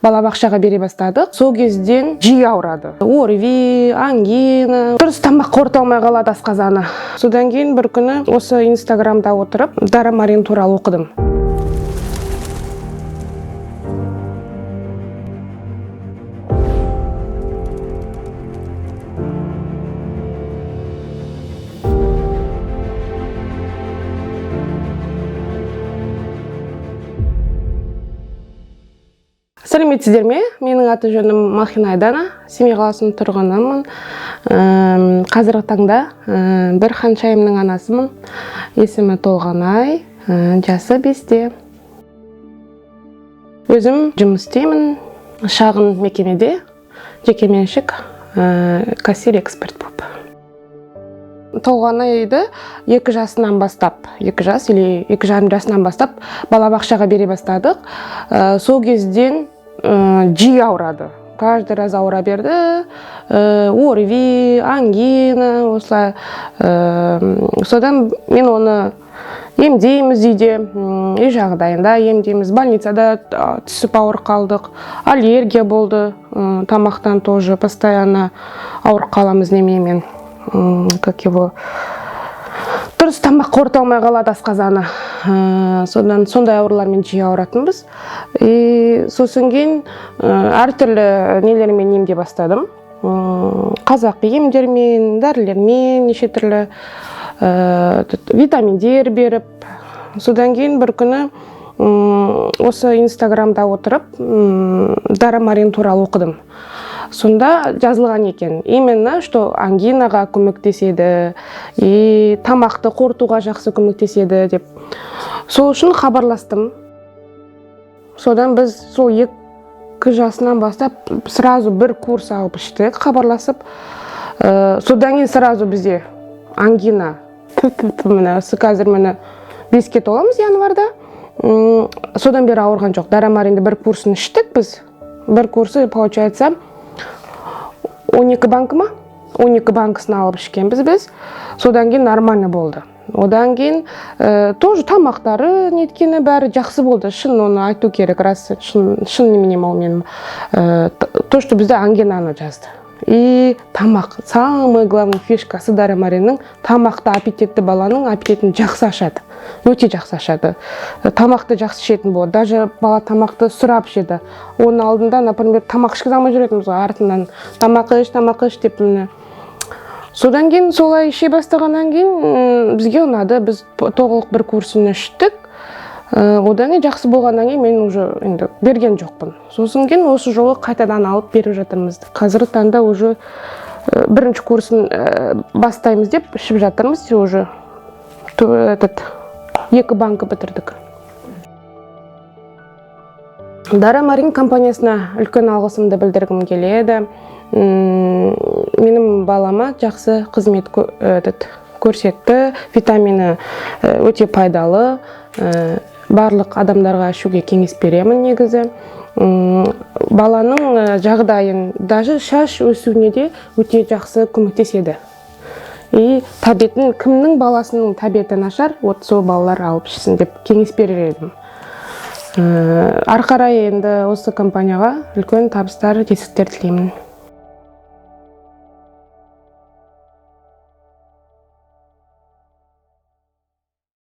Балабақшаға бере бастадық. Сол кезден жиі ауырады. ОРВИ, ангина, дұрыс тамақ қорыта алмай қалады асқазаны. Содан кейін бір күні осы Инстаграмда отырып, Дарамарин туралы оқыдым. Сәлеметсіздер ме? Менің аты жөнім Махина Айдана, Семей қаласының тұрғынымын. Қазіргі таңда бір ханшайымның анасымын. Есімі Толғанай, жасы 5-те. Өзім жұмыс істеймін шағын мекемеде, жекеменшік кассир эксперт болып. Толғанайды 2 жасынан бастап, 2 жас или 2,5 жасынан бастап балабақшаға бере бастадық. Сол кезден жиі ауырады. Каждый раз ауыра берді. ОРВИ, ангина, осылай. Содан мен оны емдейміз үйде, үй жағдайында емдейміз. Больницада түсіп ауырып қалдық. Аллергия болды. Тамақтан тоже постоянно ауырып қаламыз неменемен. Как его... Дұрыс тамақ қорыта алмай қалады асқазаны. Сондай аурулармен жиі ауыратынбыз. Сосын кейін әртүрлі нелермен емдей бастадым. Қазақи емдермен, дәрілермен, неше түрлі витаминдер беріп. Содан кейін бір күні осы Инстаграмда отырып, Дарамарин туралы оқыдым. Сонда жазылған екен. Именно, что ангинаға көмектеседі, и тамақты қорытуға жақсы көмектеседі деп. Сол үшін хабарластым. Содан біз сол 2 жасынан бастап сразу бір курс алып іштік, хабарласып. Содан кейін сразу бізде ангина. Қазір мені 5-ке толамыз январда. Содан бері ауырған жоқ. Дарамаринді бір курсын іштік біз. Бір курсы, получается, 12 банкі ма? 12 банкысын алып ішкенбіз біз. Содан кейін нормально болды. Одан кейін тоже тамақтары неткені бәрі жақсы болды. Шын оны айту керек, рас шын неменем ол менің. То, что бізде ангинаны жазды. И тамақ, самый главный фишкасы Дарамариннің тамақты аппетитті баланың аппетитін жақсы ашады. Өте жақсы ашады. Тамақты жақсы ішетін болады. Даже бала тамақты сұрап жеді. Оның алдында, например, тамақ ішкізе алмай жүретінбіз ғой, артынан тамақ іш деп міне. Содан кейін солай іше бастағаннан кейін бізге ұнады. Біз толық бір курсын іштік. Одан кейін жақсы болғаннан кейін мен уже енді берген жоқпын. Сосын кейін осы жолы қайтадан алып беріп жатырмыз. Қазіргі таңда уже бірінші курсын бастаймыз деп ішіп жатырмыз. Уже 2 банкі бітірдік. Дарамарин компаниясына үлкен алғысымды білдіргім келеді. Менің балама жақсы қызмет көрсетті. Витамины өте пайдалы. Барлық адамдарға ішуге кеңес беремін негізі. Баланың жағдайын, даже шаш өсуіне де өте жақсы көмектеседі. И табетін, кімнің баласының табеті нашар, вот сол балалар алып ішсін деп кеңес берер едім. Ары қарай енді осы компанияға үлкен табыстар, жетістіктер тілеймін.